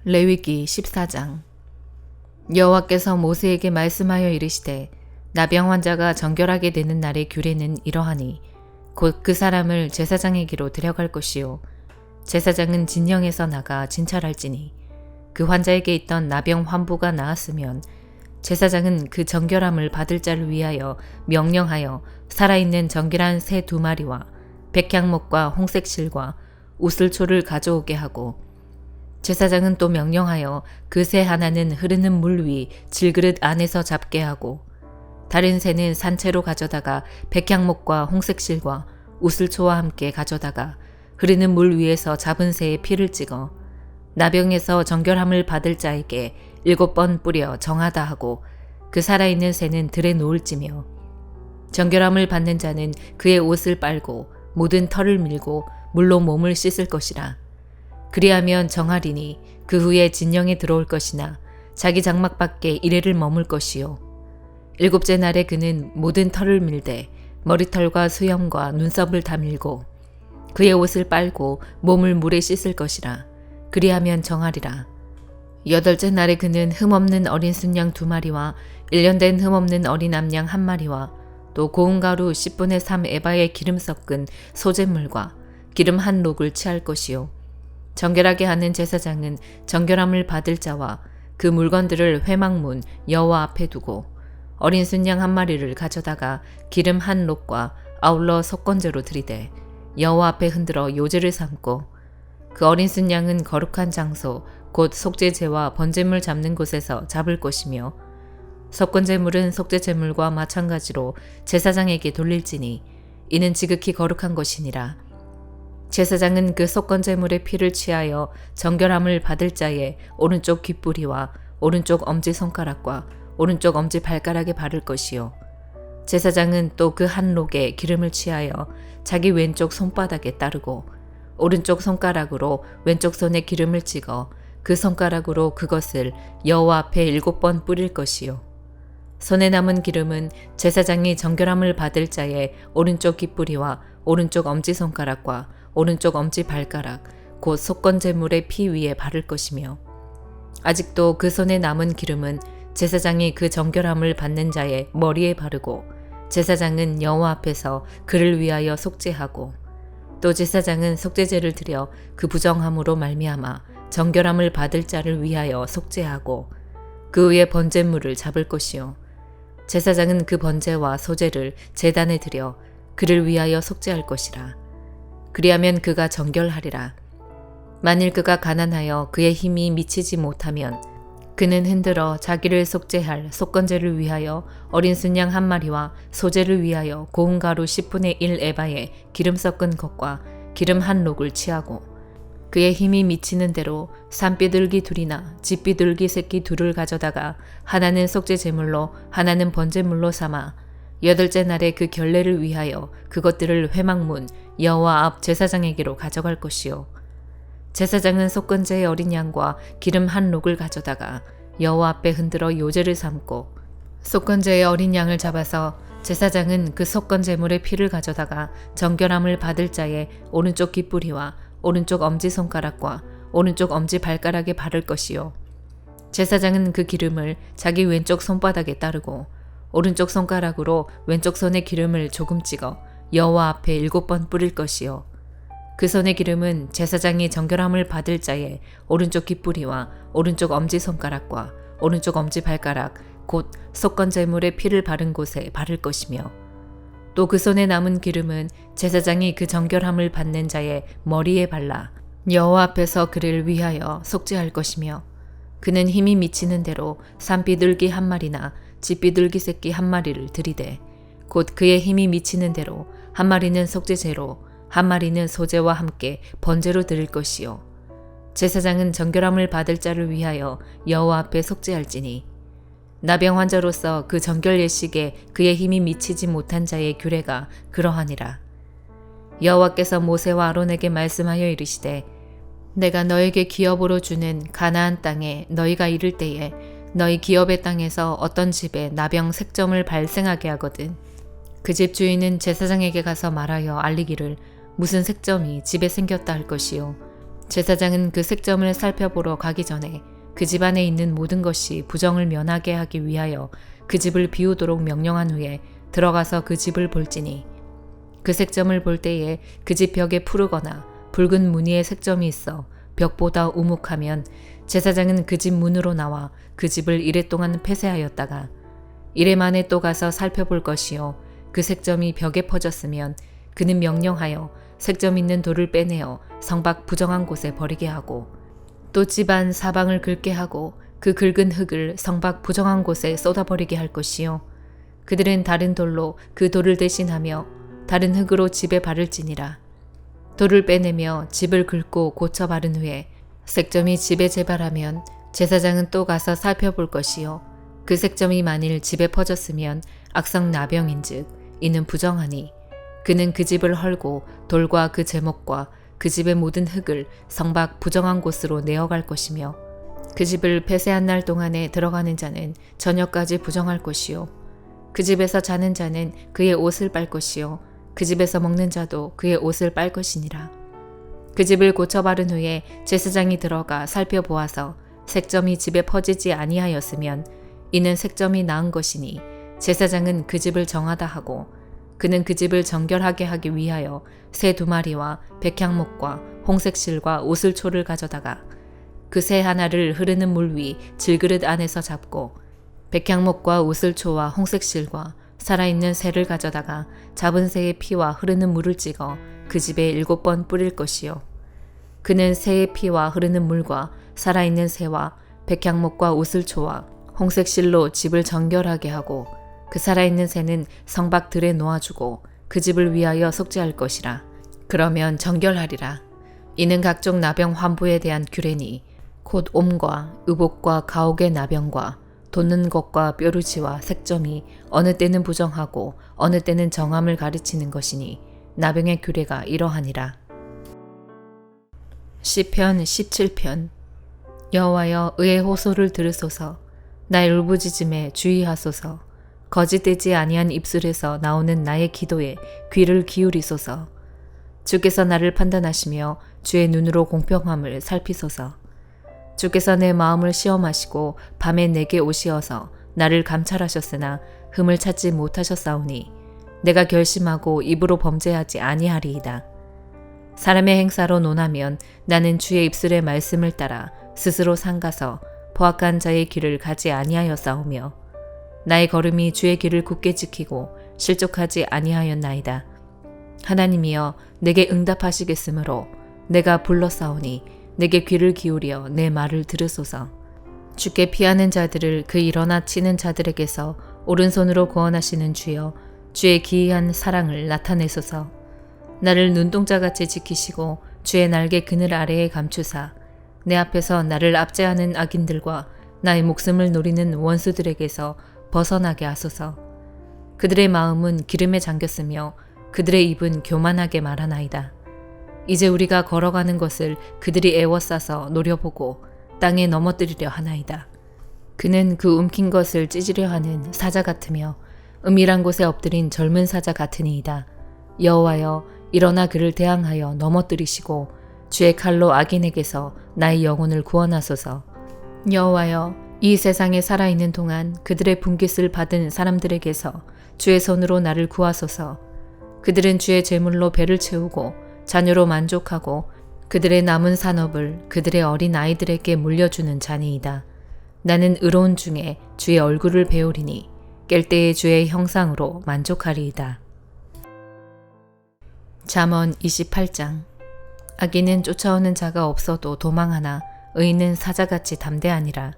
레위기 14장. 여호와께서 모세에게 말씀하여 이르시되 나병 환자가 정결하게 되는 날의 규례는 이러하니 곧 그 사람을 제사장에게로 데려갈 것이요 제사장은 진영에서 나가 진찰할지니 그 환자에게 있던 나병 환부가 나았으면 제사장은 그 정결함을 받을 자를 위하여 명령하여 살아있는 정결한 새 2마리와 백향목과 홍색 실과 우슬초를 가져오게 하고 제사장은 또 명령하여 그 새 하나는 흐르는 물 위 질그릇 안에서 잡게 하고 다른 새는 산채로 가져다가 백향목과 홍색실과 우슬초와 함께 가져다가 흐르는 물 위에서 잡은 새의 피를 찍어 나병에서 정결함을 받을 자에게 7번 뿌려 정하다 하고 그 살아있는 새는 들에 놓을지며 정결함을 받는 자는 그의 옷을 빨고 모든 털을 밀고 물로 몸을 씻을 것이라. 그리하면 정하리니 그 후에 진영에 들어올 것이나 자기 장막 밖에 이레를 머물 것이요 7째 날에 그는 모든 털을 밀되 머리털과 수염과 눈썹을 다 밀고 그의 옷을 빨고 몸을 물에 씻을 것이라. 그리하면 정하리라. 8째 날에 그는 흠없는 어린 순양 2마리와 1년 된 흠없는 어린 암양 1마리와 또 고운 가루 10분의 3 에바의 기름 섞은 소잿물과 기름 1록을 취할 것이요 정결하게 하는 제사장은 정결함을 받을 자와 그 물건들을 회막문 여호와 앞에 두고 어린 순양 1마리를 가져다가 기름 1록과 아울러 속건제로 드리되 여호와 앞에 흔들어 요제를 삼고 그 어린 순양은 거룩한 장소 곧 속죄제와 번제물 잡는 곳에서 잡을 것이며 속건제물은 속죄제물과 마찬가지로 제사장에게 돌릴지니 이는 지극히 거룩한 것이니라. 제사장은 그 속건제물의 피를 취하여 정결함을 받을 자의 오른쪽 귓뿌리와 오른쪽 엄지손가락과 오른쪽 엄지발가락에 바를 것이요 제사장은 또 그 1록에 기름을 취하여 자기 왼쪽 손바닥에 따르고 오른쪽 손가락으로 왼쪽 손에 기름을 찍어 그 손가락으로 그것을 여호와 앞에 7번 뿌릴 것이요 손에 남은 기름은 제사장이 정결함을 받을 자의 오른쪽 귓뿌리와 오른쪽 엄지손가락과 오른쪽 엄지발가락 곧 속건제물의 피 위에 바를 것이며 아직도 그 손에 남은 기름은 제사장이 그 정결함을 받는 자의 머리에 바르고 제사장은 여호와 앞에서 그를 위하여 속죄하고 또 제사장은 속죄제를 드려 그 부정함으로 말미암아 정결함을 받을 자를 위하여 속죄하고 그 위에 번제물을 잡을 것이요 제사장은 그 번제와 소제를 제단에 드려 그를 위하여 속죄할 것이라. 그리하면 그가 정결하리라. 만일 그가 가난하여 그의 힘이 미치지 못하면 그는 흔들어 자기를 속죄할 속건제를 위하여 어린 순양 1마리와 소제를 위하여 고운 가루 10분의 1 에바에 기름 섞은 것과 기름 1록을 취하고 그의 힘이 미치는 대로 산비둘기 2이나 집비둘기 새끼 2를 가져다가 하나는 속죄제물로 하나는 번제물로 삼아 8째 날에 그 결례를 위하여 그것들을 회막문 여호와 앞 제사장에게로 가져갈 것이요 제사장은 속건제의 어린 양과 기름 1록을 가져다가 여호와 앞에 흔들어 요제를 삼고 속건제의 어린 양을 잡아서 제사장은 그 속건제물의 피를 가져다가 정결함을 받을 자의 오른쪽 귓뿌리와 오른쪽 엄지손가락과 오른쪽 엄지발가락에 바를 것이요 제사장은 그 기름을 자기 왼쪽 손바닥에 따르고 오른쪽 손가락으로 왼쪽 손에 기름을 조금 찍어 여호와 앞에 7번 뿌릴 것이요 그 손의 기름은 제사장이 정결함을 받을 자의 오른쪽 귓뿌리와 오른쪽 엄지손가락과 오른쪽 엄지발가락 곧 속건제물의 피를 바른 곳에 바를 것이며 또 그 손에 남은 기름은 제사장이 그 정결함을 받는 자의 머리에 발라 여호와 앞에서 그를 위하여 속죄할 것이며 그는 힘이 미치는 대로 산비둘기 1마리나 집비둘기 새끼 1마리를 들이되 곧 그의 힘이 미치는 대로 1마리는 속죄제로 1마리는 소제와 함께 번제로 드릴 것이요 제사장은 정결함을 받을 자를 위하여 여호와 앞에 속죄할지니 나병 환자로서 그 정결 예식에 그의 힘이 미치지 못한 자의 규례가 그러하니라. 여호와께서 모세와 아론에게 말씀하여 이르시되 내가 너에게 기업으로 주는 가나안 땅에 너희가 이를 때에 너희 기업의 땅에서 어떤 집에 나병 색점을 발생하게 하거든 그 집 주인은 제사장에게 가서 말하여 알리기를 무슨 색점이 집에 생겼다 할 것이요 제사장은 그 색점을 살펴보러 가기 전에 그 집 안에 있는 모든 것이 부정을 면하게 하기 위하여 그 집을 비우도록 명령한 후에 들어가서 그 집을 볼지니 그 색점을 볼 때에 그 집 벽에 푸르거나 붉은 무늬의 색점이 있어 벽보다 우묵하면 제사장은 그 집 문으로 나와 그 집을 이레 동안 폐쇄하였다가 이레 만에 또 가서 살펴볼 것이요 그 색점이 벽에 퍼졌으면 그는 명령하여 색점 있는 돌을 빼내어 성 밖 부정한 곳에 버리게 하고 또 집안 사방을 긁게 하고 그 긁은 흙을 성 밖 부정한 곳에 쏟아버리게 할 것이요 그들은 다른 돌로 그 돌을 대신하며 다른 흙으로 집에 바를지니라. 돌을 빼내며 집을 긁고 고쳐 바른 후에 색점이 집에 재발하면 제사장은 또 가서 살펴볼 것이요 그 색점이 만일 집에 퍼졌으면 악성 나병인즉 이는 부정하니 그는 그 집을 헐고 돌과 그 제목과 그 집의 모든 흙을 성 밖 부정한 곳으로 내어갈 것이며 그 집을 폐쇄한 날 동안에 들어가는 자는 저녁까지 부정할 것이요 그 집에서 자는 자는 그의 옷을 빨 것이요 그 집에서 먹는 자도 그의 옷을 빨 것이니라. 그 집을 고쳐 바른 후에 제사장이 들어가 살펴보아서 색점이 집에 퍼지지 아니하였으면 이는 색점이 나은 것이니 제사장은 그 집을 정하다 하고 그는 그 집을 정결하게 하기 위하여 새 2마리와 백향목과 홍색 실과 오슬초를 가져다가 그 새 하나를 흐르는 물 위 질그릇 안에서 잡고 백향목과 오슬초와 홍색 실과 살아있는 새를 가져다가 잡은 새의 피와 흐르는 물을 찍어 그 집에 7번 뿌릴 것이요 그는 새의 피와 흐르는 물과 살아있는 새와 백향목과 오슬초와 홍색 실로 집을 정결하게 하고 그 살아있는 새는 성 밖 들에 놓아주고 그 집을 위하여 속죄할 것이라. 그러면 정결하리라. 이는 각종 나병 환부에 대한 규례니 곧 옴과 의복과 가옥의 나병과 돋는 것과 뾰루지와 색점이 어느 때는 부정하고 어느 때는 정함을 가르치는 것이니 나병의 규례가 이러하니라. 시편 17편. 여호와여 의의 호소를 들으소서. 나의 울부짖음에 주의하소서. 거짓되지 아니한 입술에서 나오는 나의 기도에 귀를 기울이소서. 주께서 나를 판단하시며 주의 눈으로 공평함을 살피소서. 주께서 내 마음을 시험하시고 밤에 내게 오시어서 나를 감찰하셨으나 흠을 찾지 못하셨사오니 내가 결심하고 입으로 범죄하지 아니하리이다. 사람의 행사로 논하면 나는 주의 입술의 말씀을 따라 스스로 삼가서 포악한 자의 길을 가지 아니하였사오며 나의 걸음이 주의 길을 굳게 지키고 실족하지 아니하였나이다. 하나님이여 내게 응답하시겠으므로 내가 불렀사오니 내게 귀를 기울여 내 말을 들으소서. 주께 피하는 자들을 그 일어나 치는 자들에게서 오른손으로 구원하시는 주여 주의 기이한 사랑을 나타내소서. 나를 눈동자같이 지키시고 주의 날개 그늘 아래에 감추사 내 앞에서 나를 압제하는 악인들과 나의 목숨을 노리는 원수들에게서 벗어나게 하소서. 그들의 마음은 기름에 잠겼으며 그들의 입은 교만하게 말하나이다. 이제 우리가 걸어가는 것을 그들이 애워싸서 노려보고 땅에 넘어뜨리려 하나이다. 그는 그 움킨 것을 찢으려 하는 사자 같으며 은밀한 곳에 엎드린 젊은 사자 같으니이다. 여호와여 일어나 그를 대항하여 넘어뜨리시고 주의 칼로 악인에게서 나의 영혼을 구원하소서. 여호와여 이 세상에 살아있는 동안 그들의 분깃을 받은 사람들에게서 주의 손으로 나를 구하소서. 그들은 주의 제물로 배를 채우고 자녀로 만족하고 그들의 남은 산업을 그들의 어린 아이들에게 물려주는 자니이다. 나는 의로운 중에 주의 얼굴을 배우리니 깰 때의 주의 형상으로 만족하리이다. 잠언 28장. 악인은 쫓아오는 자가 없어도 도망하나 의인은 사자같이 담대하니라.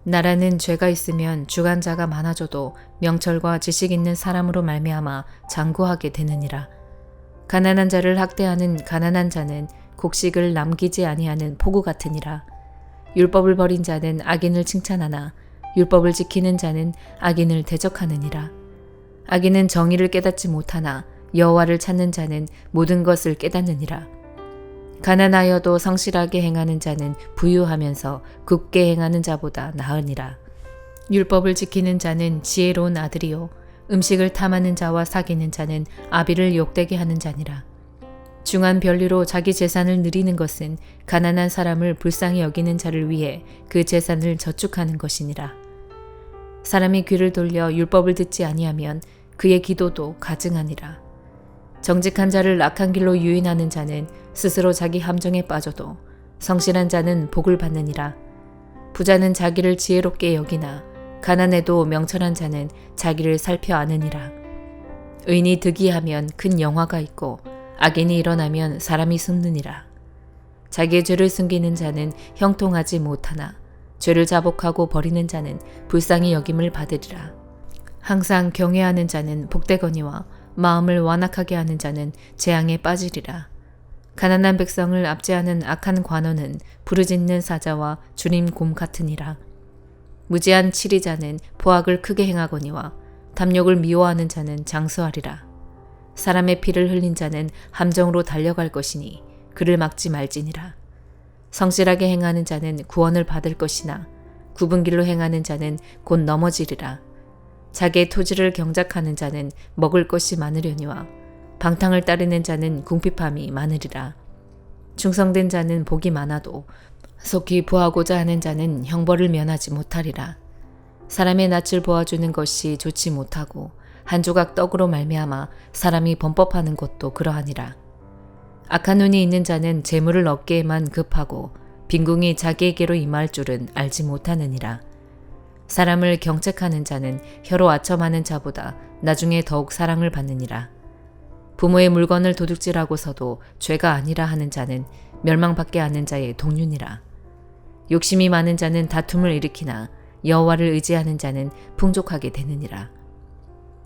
나라는 죄가 있으면 주관자가 많아져도 명철과 지식 있는 사람으로 말미암아 장구하게 되느니라. 가난한 자를 학대하는 가난한 자는 곡식을 남기지 아니하는 포구 같으니라. 율법을 버린 자는 악인을 칭찬하나 율법을 지키는 자는 악인을 대적하느니라. 악인은 정의를 깨닫지 못하나 여호와를 찾는 자는 모든 것을 깨닫느니라. 가난하여도 성실하게 행하는 자는 부유하면서 굳게 행하는 자보다 나으니라. 율법을 지키는 자는 지혜로운 아들이요 음식을 탐하는 자와 사귀는 자는 아비를 욕되게 하는 자니라. 중한 별리로 자기 재산을 누리는 것은 가난한 사람을 불쌍히 여기는 자를 위해 그 재산을 저축하는 것이니라. 사람이 귀를 돌려 율법을 듣지 아니하면 그의 기도도 가증하니라. 정직한 자를 악한 길로 유인하는 자는 스스로 자기 함정에 빠져도 성실한 자는 복을 받느니라. 부자는 자기를 지혜롭게 여기나 가난해도 명철한 자는 자기를 살펴 아느니라. 의인이 득이하면 큰 영화가 있고 악인이 일어나면 사람이 숨느니라. 자기의 죄를 숨기는 자는 형통하지 못하나 죄를 자복하고 버리는 자는 불쌍히 여김을 받으리라. 항상 경외하는 자는 복되거니와 마음을 완악하게 하는 자는 재앙에 빠지리라. 가난한 백성을 압제하는 악한 관원은 부르짖는 사자와 주림 곰 같으니라. 무지한 치리자는 포악을 크게 행하거니와 탐욕을 미워하는 자는 장수하리라. 사람의 피를 흘린 자는 함정으로 달려갈 것이니 그를 막지 말지니라. 성실하게 행하는 자는 구원을 받을 것이나 굽은 길로 행하는 자는 곧 넘어지리라. 자기의 토지를 경작하는 자는 먹을 것이 많으려니와 방탕을 따르는 자는 궁핍함이 많으리라. 충성된 자는 복이 많아도 속히 부하고자 하는 자는 형벌을 면하지 못하리라. 사람의 낯을 보아주는 것이 좋지 못하고 한 조각 떡으로 말미암아 사람이 범법하는 것도 그러하니라. 악한 눈이 있는 자는 재물을 얻기에만 급하고 빈궁이 자기에게로 임할 줄은 알지 못하느니라. 사람을 경책하는 자는 혀로 아첨하는 자보다 나중에 더욱 사랑을 받느니라. 부모의 물건을 도둑질하고서도 죄가 아니라 하는 자는 멸망받게 하는 자의 동륜이라. 욕심이 많은 자는 다툼을 일으키나 여호와를 의지하는 자는 풍족하게 되느니라.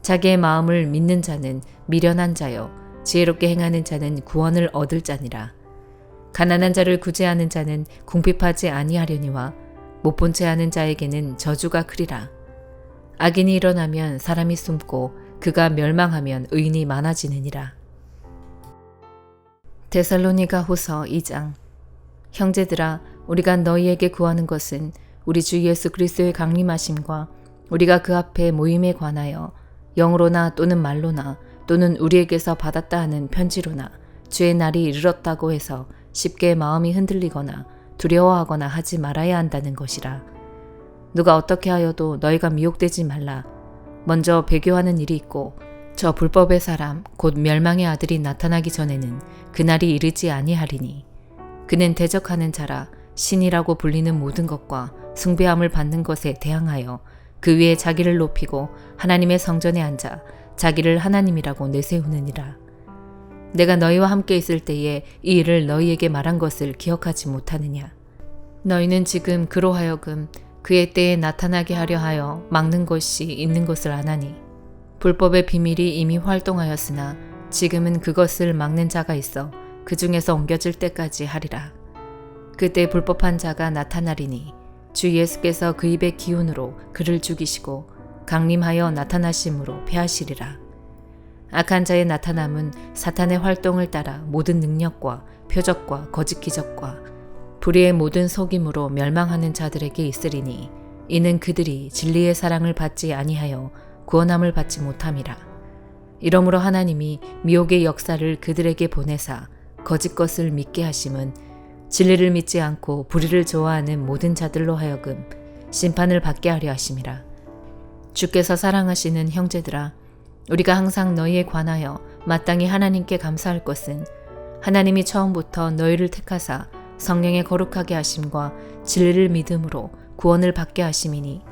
자기의 마음을 믿는 자는 미련한 자요 지혜롭게 행하는 자는 구원을 얻을 자니라. 가난한 자를 구제하는 자는 궁핍하지 아니하려니와 못 본 채 하는 자에게는 저주가 크리라. 악인이 일어나면 사람이 숨고 그가 멸망하면 의인이 많아지느니라. 데살로니가 후서 2장. 형제들아, 우리가 너희에게 구하는 것은 우리 주 예수 그리스도의 강림하심과 우리가 그 앞에 모임에 관하여 영으로나 또는 말로나 또는 우리에게서 받았다 하는 편지로나 주의 날이 이르렀다고 해서 쉽게 마음이 흔들리거나 두려워하거나 하지 말아야 한다는 것이라. 누가 어떻게 하여도 너희가 미혹되지 말라. 먼저 배교하는 일이 있고 저 불법의 사람 곧 멸망의 아들이 나타나기 전에는 그날이 이르지 아니하리니 그는 대적하는 자라 신이라고 불리는 모든 것과 숭배함을 받는 것에 대항하여 그 위에 자기를 높이고 하나님의 성전에 앉아 자기를 하나님이라고 내세우느니라. 내가 너희와 함께 있을 때에 이 일을 너희에게 말한 것을 기억하지 못하느냐. 너희는 지금 그로 하여금 그의 때에 나타나게 하려 하여 막는 것이 있는 것을 아나니 불법의 비밀이 이미 활동하였으나 지금은 그것을 막는 자가 있어 그 중에서 옮겨질 때까지 하리라. 그때 불법한 자가 나타나리니 주 예수께서 그 입의 기운으로 그를 죽이시고 강림하여 나타나심으로 패하시리라. 악한 자의 나타남은 사탄의 활동을 따라 모든 능력과 표적과 거짓 기적과 불의의 모든 속임으로 멸망하는 자들에게 있으리니 이는 그들이 진리의 사랑을 받지 아니하여 구원함을 받지 못함이라. 이러므로 하나님이 미혹의 역사를 그들에게 보내사 거짓 것을 믿게 하심은 진리를 믿지 않고 불의를 좋아하는 모든 자들로 하여금 심판을 받게 하려 하심이라. 주께서 사랑하시는 형제들아, 우리가 항상 너희에 관하여 마땅히 하나님께 감사할 것은 하나님이 처음부터 너희를 택하사 성령의 거룩하게 하심과 진리를 믿음으로 구원을 받게 하심이니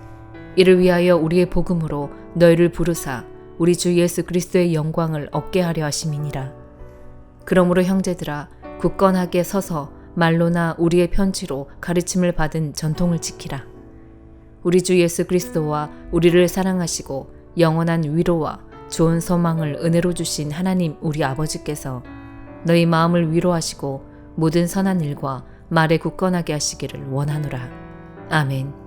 이를 위하여 우리의 복음으로 너희를 부르사 우리 주 예수 그리스도의 영광을 얻게 하려 하심이니라. 그러므로 형제들아, 굳건하게 서서 말로나 우리의 편지로 가르침을 받은 전통을 지키라. 우리 주 예수 그리스도와 우리를 사랑하시고 영원한 위로와 좋은 소망을 은혜로 주신 하나님 우리 아버지께서 너희 마음을 위로하시고 모든 선한 일과 말에 굳건하게 하시기를 원하노라. 아멘.